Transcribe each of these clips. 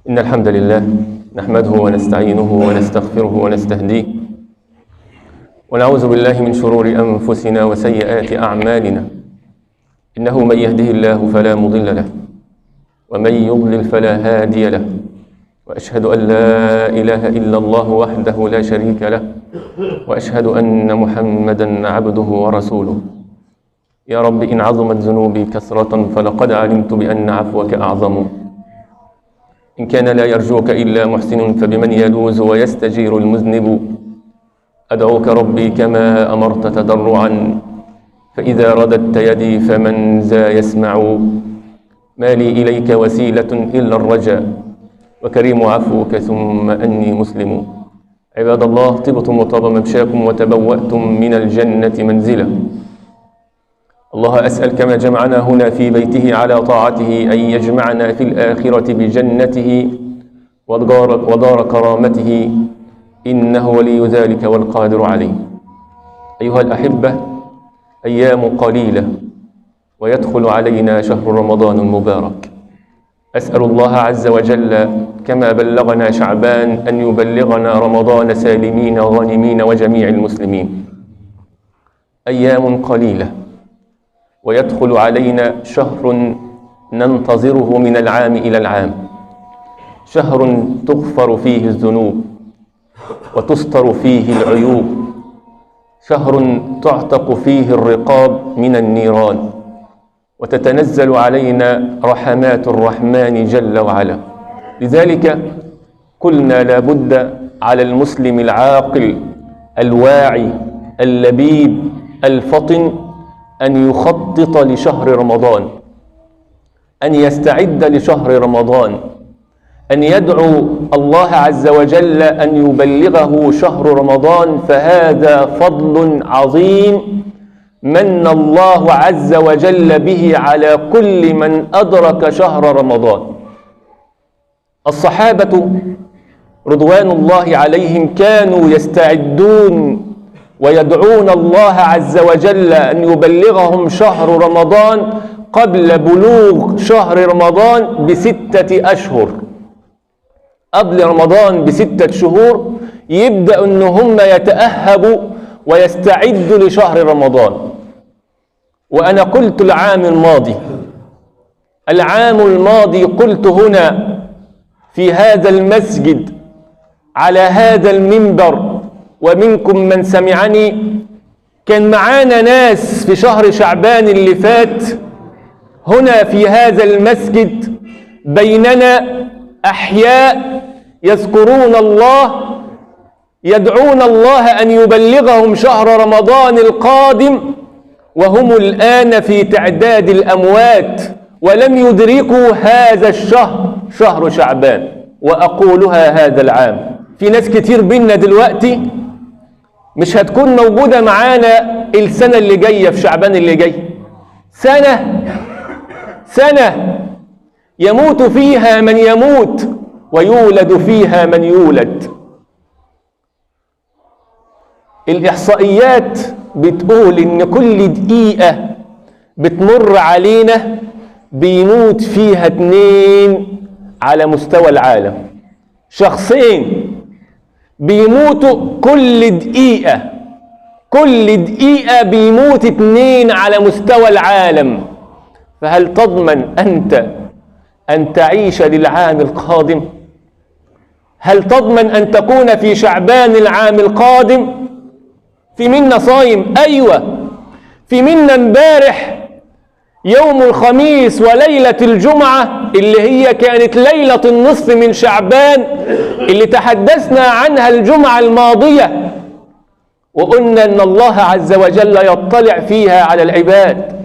إن الحمد لله نحمده ونستعينه ونستغفره ونستهديه ونعوذ بالله من شرور أنفسنا وسيئات أعمالنا. إنه من يهده الله فلا مضل له ومن يضلل فلا هادي له، وأشهد أن لا إله إلا الله وحده لا شريك له، وأشهد أن محمدا عبده ورسوله. يا رب إن عظمت ذنوبي كثرة فلقد علمت بأن عفوك أعظم. إن كان لا يرجوك إلا محسن فبمن يلوذ ويستجير المذنب. أدعوك ربي كما أمرت تضرعا، فإذا رددت يدي فمن ذا يسمع. ما لي إليك وسيلة إلا الرجاء، وكريم عفوك ثم أني مسلم. عباد الله، طبتم وطاب ممشاكم وتبوأتم من الجنة منزلا. الله أسأل كما جمعنا هنا في بيته على طاعته أن يجمعنا في الآخرة بجنته ودار كرامته، إنه ولي ذلك والقادر عليه. أيها الأحبة، أيام قليلة ويدخل علينا شهر رمضان المبارك. أسأل الله عز وجل كما بلغنا شعبان أن يبلغنا رمضان سالمين غانمين وجميع المسلمين. أيام قليلة ويدخل علينا شهر ننتظره من العام إلى العام، شهر تغفر فيه الذنوب وتستر فيه العيوب، شهر تعتق فيه الرقاب من النيران، وتتنزل علينا رحمات الرحمن جل وعلا. لذلك قلنا لا بد على المسلم العاقل الواعي اللبيب الفطن أن يخطط لشهر رمضان، أن يستعد لشهر رمضان، أن يدعو الله عز وجل أن يبلغه شهر رمضان، فهذا فضل عظيم من الله عز وجل به على كل من أدرك شهر رمضان. الصحابة رضوان الله عليهم كانوا يستعدون ويدعون الله عز وجل أن يبلغهم شهر رمضان قبل بلوغ شهر رمضان ب6 أشهر. قبل رمضان ب6 شهور يبدأ أن هم يتأهبوا ويستعدوا لشهر رمضان. وأنا قلت العام الماضي قلت هنا في هذا المسجد على هذا المنبر، ومنكم من سمعني، كان معانا ناس في شهر شعبان اللي فات هنا في هذا المسجد، بيننا أحياء يذكرون الله، يدعون الله أن يبلغهم شهر رمضان القادم، وهم الآن في تعداد الأموات ولم يدركوا هذا الشهر، شهر شعبان. وأقولها هذا العام في ناس كتير بينا دلوقتي مش هتكون موجودة معانا السنة اللي جاية في شعبان اللي جاي. سنة يموت فيها من يموت ويولد فيها من يولد. الإحصائيات بتقول إن كل دقيقة بتمر علينا بيموت فيها 2 على مستوى العالم، شخصين بيموتوا كل دقيقة بيموت 2 على مستوى العالم. فهل تضمن أنت أن تعيش للعام القادم؟ هل تضمن أن تكون في شعبان العام القادم؟ في منا صايم، أيوة، في منا امبارح يوم الخميس وليلة الجمعة اللي هي كانت ليلة النصف من شعبان اللي تحدثنا عنها الجمعة الماضية، وقلنا أن الله عز وجل يطلع فيها على العباد،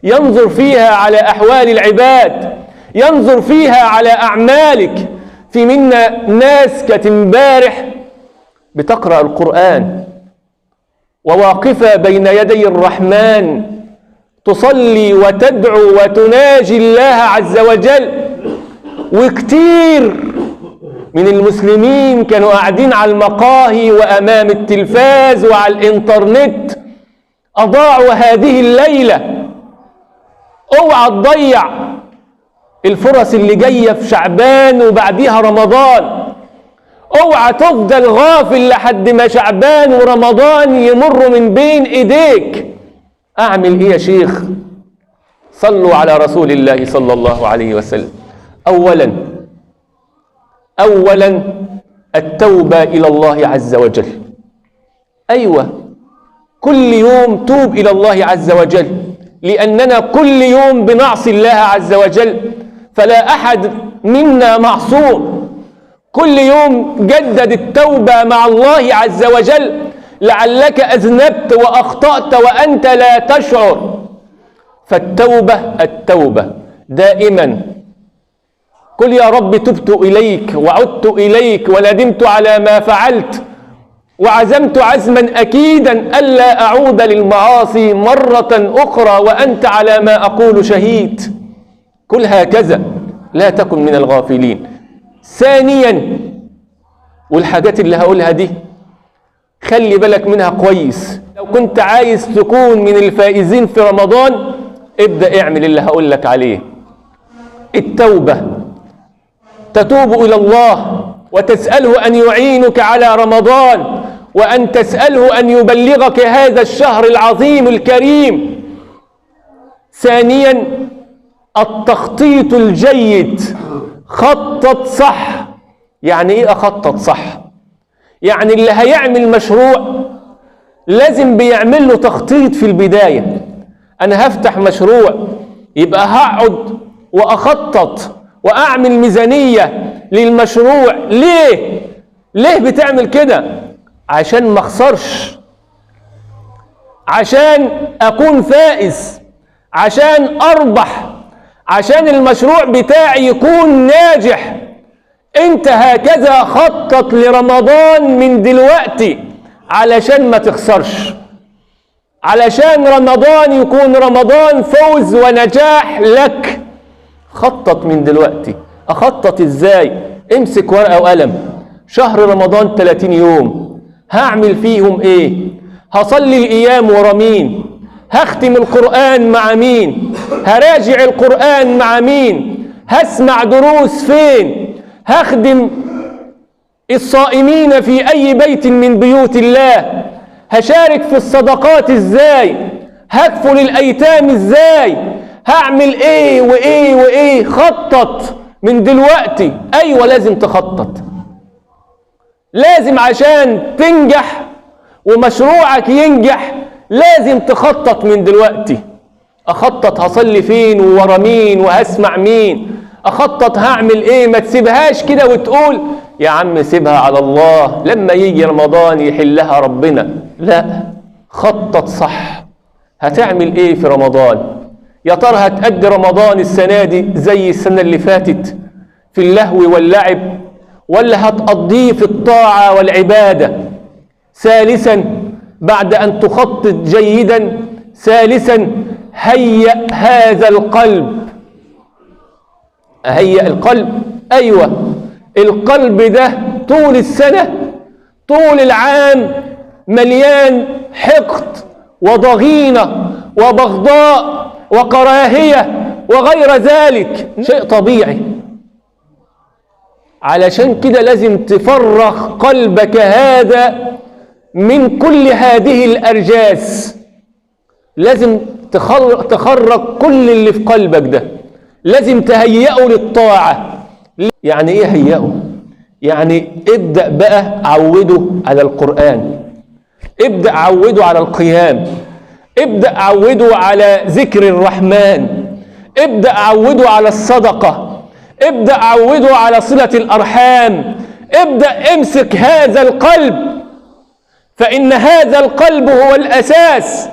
ينظر فيها على أحوال العباد، ينظر فيها على أعمالك. في منا ناس كانت امبارح بتقرأ القرآن وواقفة بين يدي الرحمن تصلي وتدعو وتناجي الله عز وجل، وكتير من المسلمين كانوا قاعدين على المقاهي وأمام التلفاز وعلى الإنترنت، أضاعوا هذه الليلة. اوعى تضيع الفرص اللي جاية في شعبان وبعديها رمضان. اوعى تفضل غافل لحد ما شعبان ورمضان يمروا من بين ايديك. اعمل ايه يا شيخ؟ صلوا على رسول الله صلى الله عليه وسلم. اولا التوبة الى الله عز وجل. ايوه، كل يوم توب الى الله عز وجل، لاننا كل يوم بنعصي الله عز وجل، فلا احد منا معصوم. كل يوم جدد التوبة مع الله عز وجل، لعلك اذنبت واخطأت وانت لا تشعر. فالتوبة دائما. قل يا رب تبت إليك وعدت إليك وندمت على ما فعلت وعزمت عزما أكيدا ألا أعود للمعاصي مرة أخرى وأنت على ما أقول شهيد. قل هكذا، لا تكن من الغافلين. ثانيا، والحاجات اللي هقولها دي خلي بالك منها كويس. لو كنت عايز تكون من الفائزين في رمضان، ابدأ اعمل اللي هقول لك عليه. التوبة، تتوب إلى الله وتسأله أن يعينك على رمضان، وأن تسأله أن يبلغك هذا الشهر العظيم الكريم. ثانيا، التخطيط الجيد. خطط صح. يعني ايه اخطط صح؟ يعني اللي هيعمل مشروع لازم بيعمل له تخطيط في البداية. انا هفتح مشروع، يبقى هقعد واخطط واعمل ميزانية للمشروع. ليه بتعمل كده؟ عشان ما اخسرش، عشان اكون فائز، عشان اربح، عشان المشروع بتاعي يكون ناجح. انت هكذا خطط لرمضان من دلوقتي علشان ما تخسرش، علشان رمضان يكون رمضان فوز ونجاح لك. خطط من دلوقتي. اخطط ازاي؟ امسك ورقة وقلم. شهر رمضان 30 يوم، هعمل فيهم ايه؟ هصلي الايام ورا مين؟ هختم القرآن مع مين؟ هراجع القرآن مع مين؟ هسمع دروس فين؟ هخدم الصائمين في أي بيت من بيوت الله؟ هشارك في الصدقات ازاي؟ هكفل الأيتام ازاي؟ هعمل ايه وايه وايه؟ خطط من دلوقتي. ايوه لازم تخطط، لازم عشان تنجح ومشروعك ينجح لازم تخطط من دلوقتي. اخطط هصلي فين وورا مين وهسمع مين، اخطط هعمل ايه. ما تسيبهاش كده وتقول يا عم سيبها على الله لما يجي رمضان يحلها ربنا. لا، خطط صح. هتعمل ايه في رمضان؟ يا ترى هتأدي رمضان السنة دي زي السنة اللي فاتت في اللهو واللعب، ولا هتقضيه في الطاعة والعبادة؟ ثالثا، بعد أن تخطط جيدا، ثالثا هيئ هذا القلب. هيئ القلب. أيوة، القلب ده طول السنة طول العام مليان حقد وضغينة وبغضاء وكراهية وغير ذلك، شيء طبيعي. علشان كده لازم تفرغ قلبك هذا من كل هذه الأرجاس. لازم تخرج كل اللي في قلبك ده، لازم تهيئه للطاعة. يعني ايه هيئه؟ يعني ابدأ بقى عوده على القرآن، ابدأ عوده على القيام، ابدأ عوده على ذكر الرحمن، ابدأ عوده على الصدقة، ابدأ عوده على صلة الأرحام. ابدأ امسك هذا القلب، فإن هذا القلب هو الأساس.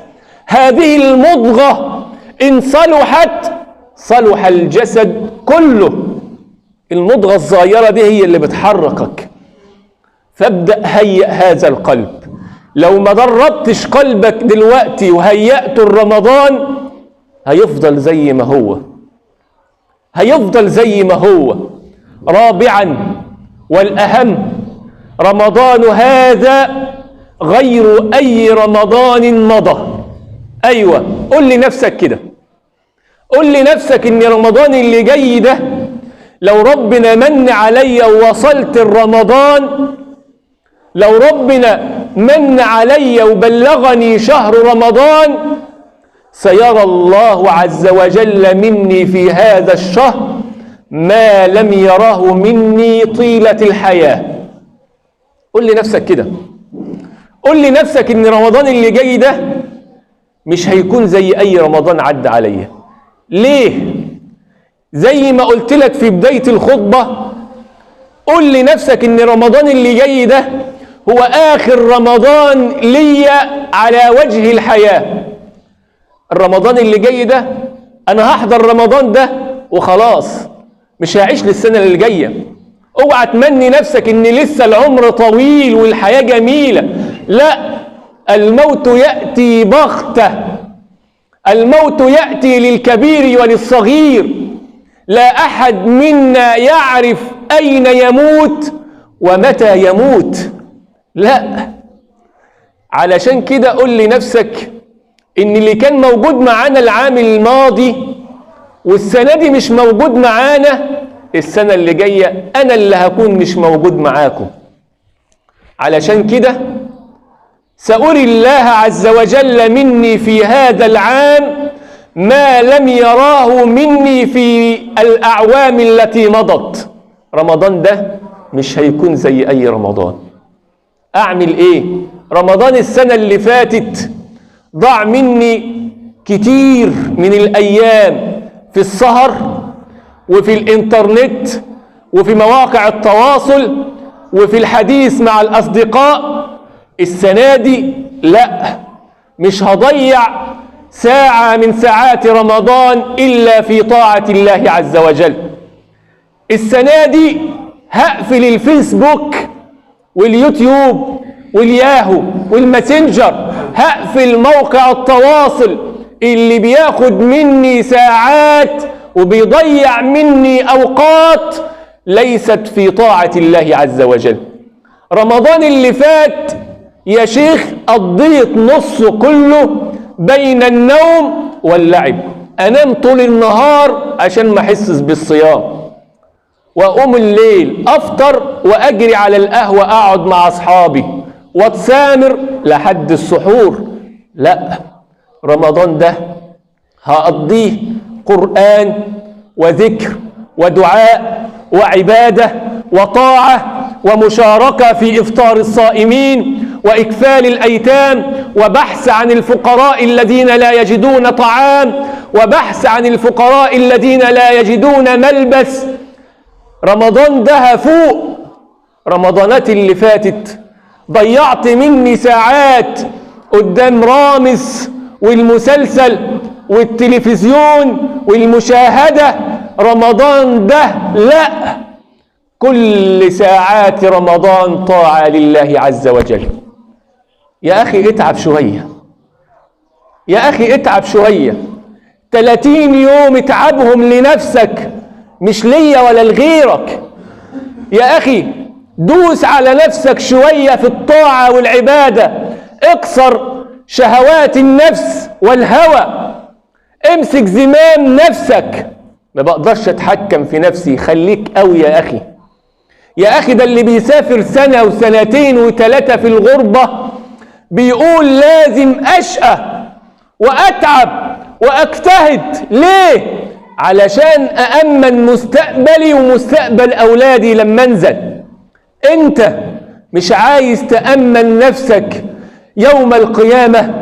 هذه المضغة إن صلحت صلح الجسد كله. المضغة الصغيرة دي هي اللي بتحركك. فابدأ هيئ هذا القلب. لو ما دربتش قلبك دلوقتي وهيئته رمضان هيفضل زي ما هو، هيفضل زي ما هو. رابعا والأهم، رمضان هذا غير أي رمضان مضى. أيوة، قل لنفسك كده، قل لنفسك إن رمضان اللي جاي ده لو ربنا من علي ووصلت الرمضان، لو ربنا من علي وبلغني شهر رمضان، سيرى الله عز وجل مني في هذا الشهر ما لم يره مني طيلة الحياة. قل لنفسك كده، قل لنفسك إن رمضان اللي جاي ده مش هيكون زي أي رمضان عدى عليا. ليه؟ زي ما قلت لك في بداية الخطبة، قل لنفسك إن رمضان اللي جاي ده هو آخر رمضان ليا على وجه الحياة. الرمضان اللي جاي ده أنا هحضر رمضان ده وخلاص، مش هعيش للسنة اللي جاية. اوعى تمني نفسك إن لسه العمر طويل والحياة جميلة. لا، الموت يأتي بغتة، الموت يأتي للكبير وللصغير. لا أحد منا يعرف أين يموت ومتى يموت. لا، علشان كده قل لنفسك إن اللي كان موجود معانا العام الماضي والسنة دي مش موجود معانا، السنة اللي جاية أنا اللي هكون مش موجود معاكم. علشان كده سأري الله عز وجل مني في هذا العام ما لم يراه مني في الأعوام التي مضت. رمضان ده مش هيكون زي أي رمضان. أعمل إيه؟ رمضان السنة اللي فاتت ضاع مني كتير من الأيام في السهر وفي الإنترنت وفي مواقع التواصل وفي الحديث مع الأصدقاء. السنة دي لا، مش هضيع ساعة من ساعات رمضان إلا في طاعة الله عز وجل. السنة دي هقفل الفيسبوك واليوتيوب والياهو والماسنجر، هقفل موقع التواصل اللي بياخد مني ساعات وبيضيع مني أوقات ليست في طاعة الله عز وجل. رمضان اللي فات يا شيخ قضيت نص كله بين النوم واللعب. أنام طول النهار عشان ما أحسس بالصيام، وأقوم الليل أفطر وأجري على القهوة أقعد مع أصحابي واتسامر لحد السحور. لا، رمضان ده هقضيه قرآن وذكر ودعاء وعبادة وطاعة ومشاركة في إفطار الصائمين وإكفال الأيتام وبحث عن الفقراء الذين لا يجدون طعام وبحث عن الفقراء الذين لا يجدون ملبس. رمضان ده هفوق رمضانات اللي فاتت. ضيعت مني ساعات قدام رامز والمسلسل والتلفزيون والمشاهدة. رمضان ده لا، كل ساعات رمضان طاعة لله عز وجل. يا أخي اتعب شوية، يا أخي اتعب شوية. 30 يوم اتعبهم لنفسك مش ليا ولا لغيرك. يا أخي دوس على نفسك شوية في الطاعة والعبادة، اكسر شهوات النفس والهوى، امسك زمام نفسك. ما بقدرش اتحكم في نفسي، خليك قوي يا أخي. يا أخي ده اللي بيسافر سنة وسنتين وثلاثة في الغربة بيقول لازم أشقى وأتعب وأجتهد. ليه؟ علشان أأمن مستقبلي ومستقبل أولادي لما أنزل. أنت مش عايز تأمن نفسك يوم القيامة؟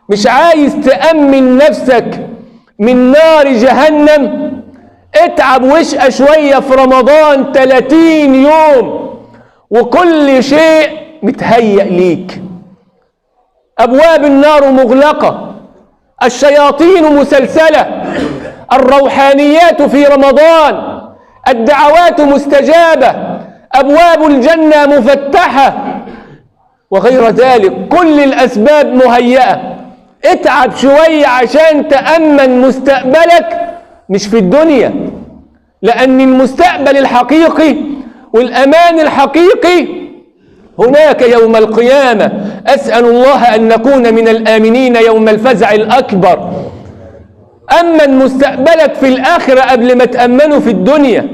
مش عايز تأمن نفسك من نار جهنم؟ اتعب واشقى شوية في رمضان 30 يوم وكل شيء متهيأ ليك. أبواب النار مغلقة، الشياطين مسلسلة، الروحانيات في رمضان، الدعوات مستجابة، أبواب الجنة مفتحة وغير ذلك. كل الأسباب مهيئة. اتعب شوية عشان تأمن مستقبلك مش في الدنيا، لأن المستقبل الحقيقي والأمان الحقيقي هناك يوم القيامة. أسأل الله أن نكون من الآمنين يوم الفزع الأكبر. أمن مستقبلك في الآخرة قبل ما تأمنه في الدنيا.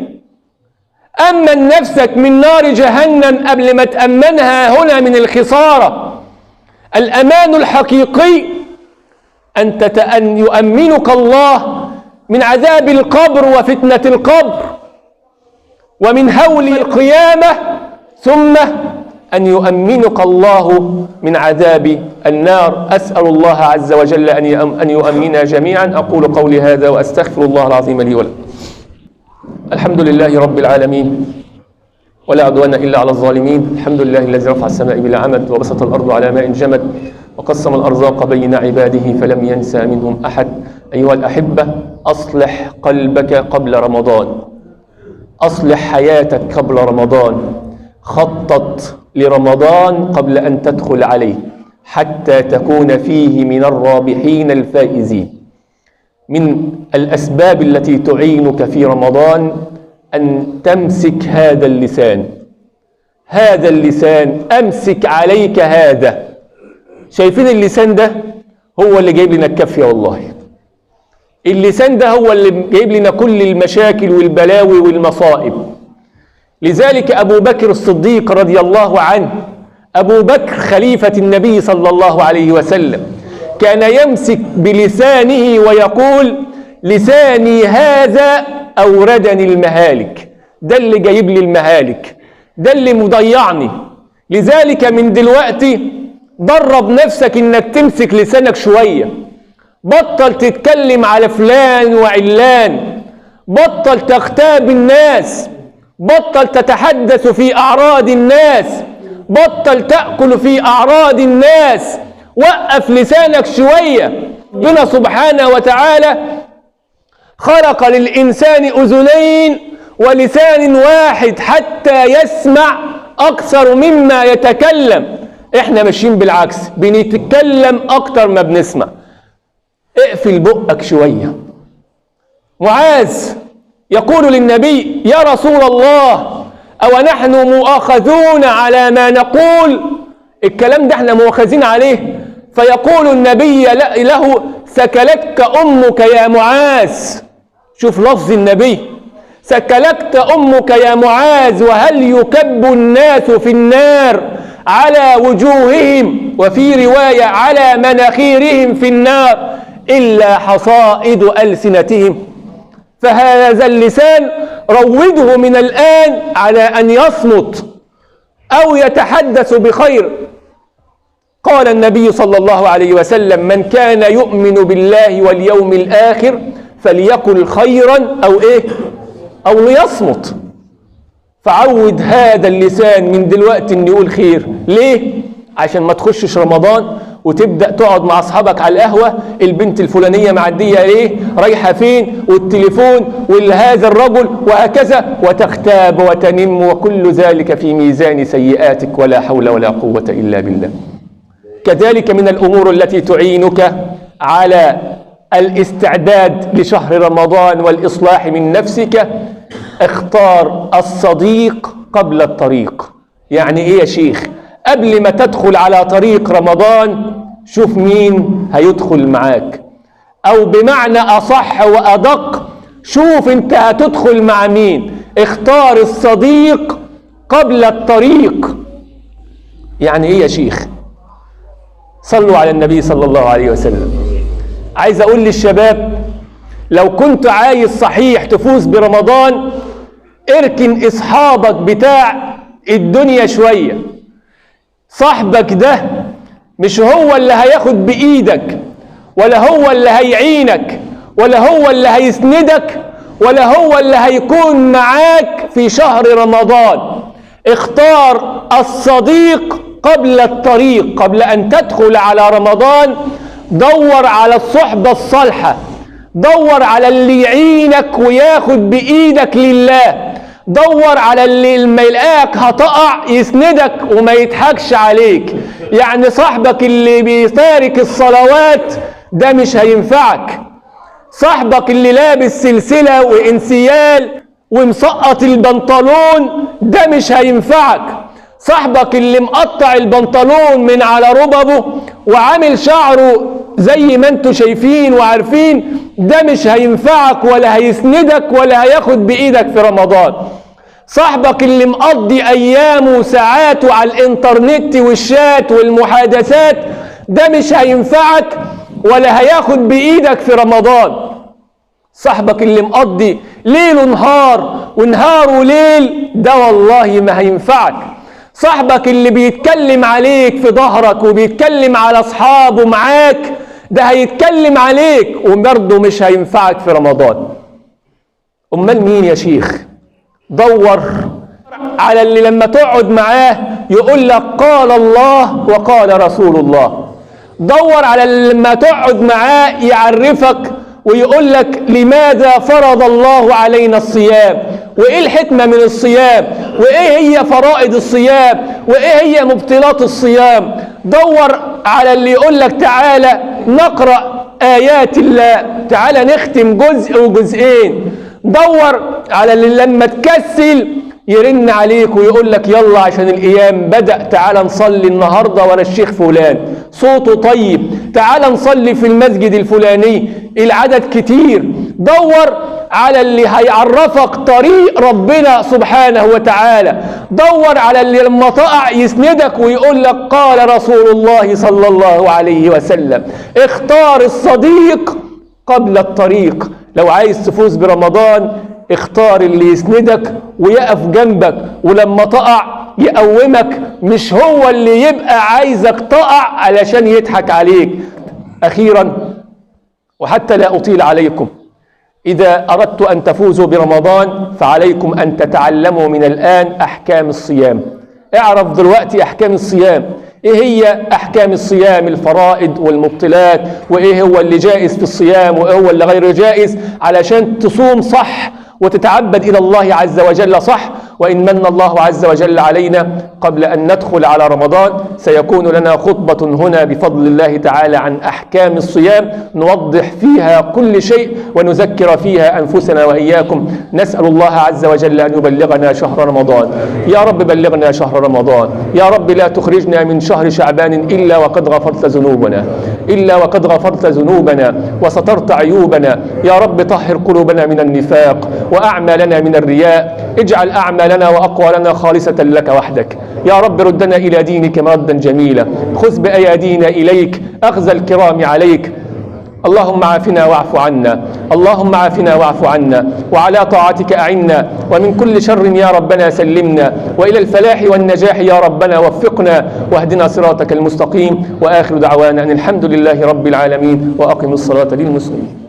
أمن نفسك من نار جهنم قبل ما تأمنها هنا من الخسارة. الأمان الحقيقي أن يؤمنك الله من عذاب القبر وفتنة القبر ومن هول القيامة، ثم أن يؤمنك الله من عذاب النار. أسأل الله عز وجل أن يؤمننا جميعا. أقول قولي هذا وأستغفر الله العظيم لي ولكم. الحمد لله رب العالمين، ولا عدوان إلا على الظالمين. الحمد لله الذي رفع السماء بلا عمد وبسط الأرض على ماء جمد وقسم الأرزاق بين عباده فلم ينسى منهم أحد. أيها الأحبة، أصلح قلبك قبل رمضان، أصلح حياتك قبل رمضان، خطط لرمضان قبل أن تدخل عليه حتى تكون فيه من الرابحين الفائزين. من الأسباب التي تعينك في رمضان أن تمسك هذا اللسان. هذا اللسان أمسك عليك هذا. شايفين اللسان ده هو اللي جايب لنا الكافية والله. اللسان ده هو اللي جايب لنا كل المشاكل والبلاوي والمصائب. لذلك أبو بكر الصديق رضي الله عنه، أبو بكر خليفة النبي صلى الله عليه وسلم، كان يمسك بلسانه ويقول: لساني هذا أوردني المهالك. ده اللي جايب لي المهالك، ده اللي مضيعني. لذلك من دلوقتي درب نفسك انك تمسك لسانك شوية. بطل تتكلم على فلان وعلان، بطل تغتاب الناس، بطل تتحدث في أعراض الناس، بطل تأكل في أعراض الناس. وقف لسانك شوية. ربنا سبحانه وتعالى خلق للإنسان أذنين ولسان واحد حتى يسمع أكثر مما يتكلم. احنا ماشيين بالعكس، بنتكلم أكتر ما بنسمع. اقفل بقك شوية. معاذ يقول للنبي: يا رسول الله، أو نحن مؤاخذون على ما نقول؟ الكلام ده احنا مؤاخذين عليه. فيقول النبي له: سكلتك أمك يا معاذ. شوف لفظ النبي: سكلتك أمك يا معاذ، وهل يكب الناس في النار على وجوههم، وفي رواية على مناخيرهم في النار، إلا حصائد ألسنتهم. فهذا اللسان روده من الآن على أن يصمت أو يتحدث بخير. قال النبي صلى الله عليه وسلم: من كان يؤمن بالله واليوم الآخر فليقل خيرا أو ليصمت. فعود هذا اللسان من دلوقتي إن يقول خير. ليه؟ عشان ما تخشش رمضان وتبدأ تقعد مع أصحابك على القهوة: البنت الفلانية معدية ليه؟ رايحة فين؟ والتليفون وهذا الرجل، وهكذا، وتغتاب وتنم، وكل ذلك في ميزان سيئاتك، ولا حول ولا قوة إلا بالله. كذلك من الأمور التي تعينك على الاستعداد لشهر رمضان والإصلاح من نفسك: اختار الصديق قبل الطريق. يعني ايه يا شيخ؟ قبل ما تدخل على طريق رمضان شوف مين هيدخل معاك، او بمعنى اصح وادق شوف انت هتدخل مع مين. اختار الصديق قبل الطريق. يعني ايه يا شيخ؟ صلوا على النبي صلى الله عليه وسلم. عايز اقول للشباب: لو كنت عايز صحيح تفوز برمضان، اركن اصحابك بتاع الدنيا شوية. صاحبك ده مش هو اللي هياخد بإيدك، ولا هو اللي هيعينك، ولا هو اللي هيسندك، ولا هو اللي هيكون معاك في شهر رمضان. اختار الصديق قبل الطريق. قبل أن تدخل على رمضان دور على الصحبة الصالحة، دور على اللي يعينك وياخد بإيدك لله، دور على اللي لما يلاقيك هتقع يسندك وما يضحكش عليك. يعني صاحبك اللي بيتارك الصلوات ده مش هينفعك. صاحبك اللي لابس سلسلة وانسيال ومسقط البنطلون ده مش هينفعك. صاحبك اللي مقطع البنطلون من على رببه وعامل شعره زي ما انتوا شايفين وعارفين ده مش هينفعك ولا هيسندك ولا هياخد بإيدك في رمضان. صاحبك اللي مقضي أيامه وساعاته على الإنترنت والشات والمحادثات ده مش هينفعك ولا هياخد بإيدك في رمضان. صاحبك اللي مقضي ليل ونهار ونهار وليل ده والله ما هينفعك. صاحبك اللي بيتكلم عليك في ظهرك وبيتكلم على أصحابه معاك ده هيتكلم عليك وبرضه مش هينفعك في رمضان. أمال مين يا شيخ؟ دور على اللي لما تقعد معاه يقول لك قال الله وقال رسول الله. دور على اللي لما تقعد معاه يعرفك ويقول لك لماذا فرض الله علينا الصيام، وايه الحكمة من الصيام، وايه هي فرائض الصيام، وايه هي مبطلات الصيام. دور على اللي يقول لك تعالى نقرأ آيات الله، تعالى نختم جزء وجزئين. دور على اللي لما تكسل يرن عليك ويقول لك يلا عشان الأيام بدأ، تعالى نصلي النهاردة ورا الشيخ فلان صوته طيب، تعالى نصلي في المسجد الفلاني العدد كتير. دور على اللي هيعرفك طريق ربنا سبحانه وتعالى. دور على اللي لما تقع يسندك ويقول لك قال رسول الله صلى الله عليه وسلم. اختار الصديق قبل الطريق. لو عايز تفوز برمضان اختار اللي يسندك ويقف جنبك ولما تقع يقومك، مش هو اللي يبقى عايزك تقع علشان يضحك عليك. أخيرا وحتى لا أطيل عليكم، إذا أردت أن تفوزوا برمضان فعليكم أن تتعلموا من الآن أحكام الصيام. اعرف دلوقتي أحكام الصيام. إيه هي أحكام الصيام؟ الفرائض والمبطلات، وإيه هو اللي جائز في الصيام وإيه هو اللي غير جائز، علشان تصوم صح وتتعبد إلى الله عز وجل صح. وإن من الله عز وجل علينا قبل أن ندخل على رمضان سيكون لنا خطبة هنا بفضل الله تعالى عن أحكام الصيام نوضح فيها كل شيء ونذكر فيها أنفسنا وإياكم. نسأل الله عز وجل أن يبلغنا شهر رمضان. يا رب بلغنا شهر رمضان. يا رب لا تخرجنا من شهر شعبان إلا وقد غفرت ذنوبنا، إلا وقد غفرت ذنوبنا وسترت عيوبنا. يا رب طهر قلوبنا من النفاق وأعمالنا من الرياء. اجعل أعمالنا وأقوالنا خالصة لك وحدك. يا رب ردنا إلى دينك مردا جميلا. خذ بأيادينا إليك أخذ الكرام عليك. اللهم عافنا واعف عنا، اللهم عافنا واعف عنا، وعلى طاعتك أعنا، ومن كل شر يا ربنا سلمنا، وإلى الفلاح والنجاح يا ربنا وفقنا، واهدنا صراطك المستقيم. وآخر دعوانا أن الحمد لله رب العالمين، وأقم الصلاة للمسلمين.